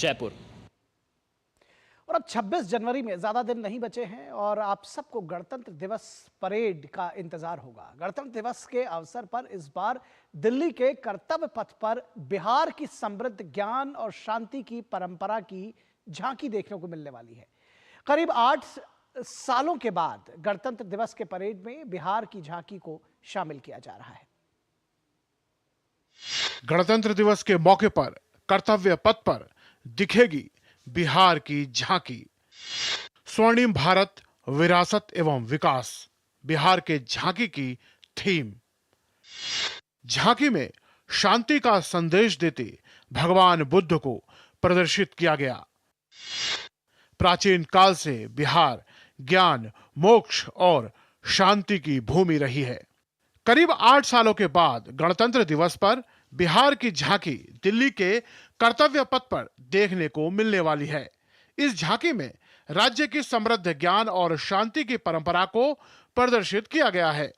जयपुर। और अब 26 जनवरी में ज़्यादा दिन नहीं बचे हैं और आप सबको गणतंत्र दिवस परेड का इंतजार होगा। गणतंत्र दिवस के अवसर पर इस बार दिल्ली के कर्तव्य पथ पर बिहार की समृद्ध ज्ञान और शांति की परंपरा की झांकी देखने को मिलने वाली है। करीब 8 सालों के बाद गणतंत्र दिवस के परेड में बिहार की झांकी को शामिल किया जा रहा है। गणतंत्र दिवस के मौके पर कर्तव्य पथ पर दिखेगी बिहार की झांकी। स्वर्णिम भारत, विरासत एवं विकास बिहार के झांकी की थीम। झांकी में शांति का संदेश देते भगवान बुद्ध को प्रदर्शित किया गया। प्राचीन काल से बिहार ज्ञान, मोक्ष और शांति की भूमि रही है। करीब 8 सालों के बाद गणतंत्र दिवस पर बिहार की झांकी दिल्ली के कर्तव्य पथ पर देखने को मिलने वाली है। इस झांकी में राज्य की समृद्ध ज्ञान और शांति की परंपरा को प्रदर्शित किया गया है।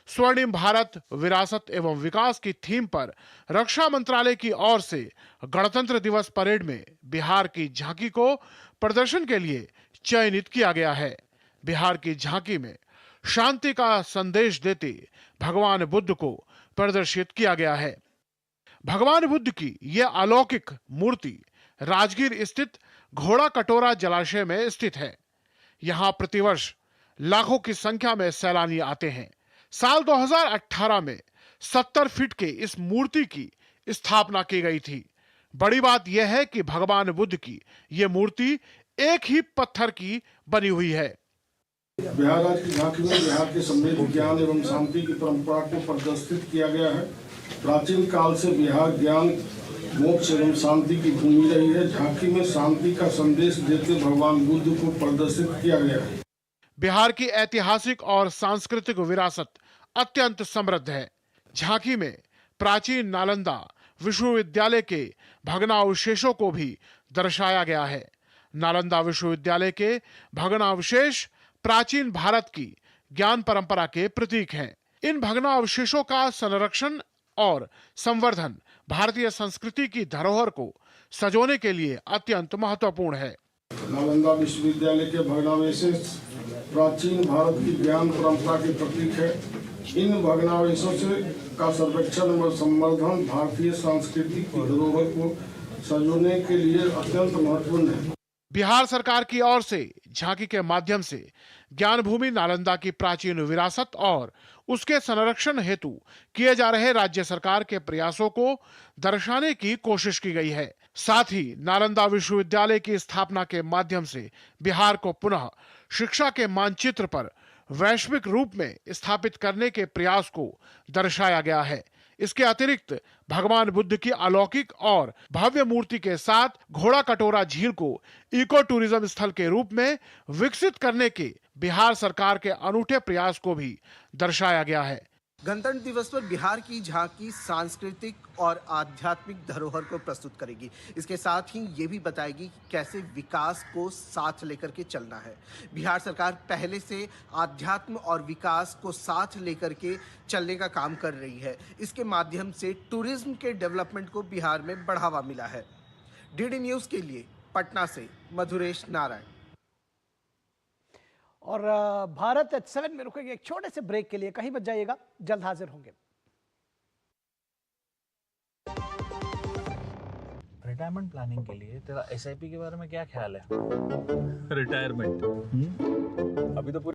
स्वर्णिम भारत, विरासत एवं विकास की थीम पर रक्षा मंत्रालय की ओर से गणतंत्र दिवस परेड में बिहार की झांकी को प्रदर्शन के लिए चयनित किया गया है। बिहार की झांकी में शांति का संदेश देते भगवान बुद्ध को प्रदर्शित किया गया है। भगवान बुद्ध की यह अलौकिक मूर्ति राजगीर स्थित घोड़ा कटोरा जलाशय में स्थित है। यहां प्रतिवर्ष लाखों की संख्या में सैलानी आते हैं। साल 2018 में 70 फीट के इस मूर्ति की स्थापना की गई थी। बड़ी बात यह है कि भगवान बुद्ध की यह मूर्ति एक ही पत्थर की बनी हुई है। बिहार राज्य की झांकी में बिहार के समृद्ध ज्ञान एवं शांति की परंपरा को प्रदर्शित किया गया है। प्राचीन काल से बिहार ज्ञान, मोक्ष एवं शांति की भूमि रही है। झांकी में शांति का संदेश देते भगवान बुद्ध को प्रदर्शित किया गया है। बिहार की ऐतिहासिक और सांस्कृतिक विरासत अत्यंत समृद्ध है। झांकी में प्राचीन नालंदा विश्वविद्यालय के भग्नावशेषों को भी दर्शाया गया है। नालंदा विश्वविद्यालय के भग्नावशेष प्राचीन भारत की ज्ञान परंपरा के प्रतीक हैं। इन भग्नावशेषों का संरक्षण और संवर्धन भारतीय संस्कृति की धरोहर को सजोने के लिए अत्यंत महत्वपूर्ण है। नालंदा विश्वविद्यालय के भग्नावशेष प्राचीन भारत की ज्ञान परंपरा के प्रतीक है। इन भग्नावशेषों से का संरक्षण और संवर्धन भारतीय संस्कृति की धरोहर को सजोने के लिए अत्यंत महत्वपूर्ण है। बिहार सरकार की ओर से झांकी के माध्यम से ज्ञान भूमि नालंदा की प्राचीन विरासत और उसके संरक्षण हेतु किए जा रहे राज्य सरकार के प्रयासों को दर्शाने की कोशिश की गई है। साथ ही नालंदा विश्वविद्यालय की स्थापना के माध्यम से बिहार को पुनः शिक्षा के मानचित्र पर वैश्विक रूप में स्थापित करने के प्रयास को दर्शाया गया है। इसके अतिरिक्त भगवान बुद्ध की अलौकिक और भव्य मूर्ति के साथ घोड़ा कटोरा झील को इको टूरिज्म स्थल के रूप में विकसित करने के बिहार सरकार के अनूठे प्रयास को भी दर्शाया गया है। गणतंत्र दिवस पर बिहार की झांकी सांस्कृतिक और आध्यात्मिक धरोहर को प्रस्तुत करेगी। इसके साथ ही ये भी बताएगी कि कैसे विकास को साथ लेकर के चलना है। बिहार सरकार पहले से आध्यात्म और विकास को साथ लेकर के चलने का काम कर रही है। इसके माध्यम से टूरिज्म के डेवलपमेंट को बिहार में बढ़ावा मिला है। डीडी न्यूज़ के लिए पटना से मधुरेश नारायण। और भारत H7 में रुकेंगे एक छोटे से ब्रेक के लिए। कहीं मत जाइएगा, जल्द हाजिर होंगे। रिटायरमेंट प्लानिंग के लिए तेरा एसआईपी के बारे में क्या ख्याल है? रिटायरमेंट अभी तो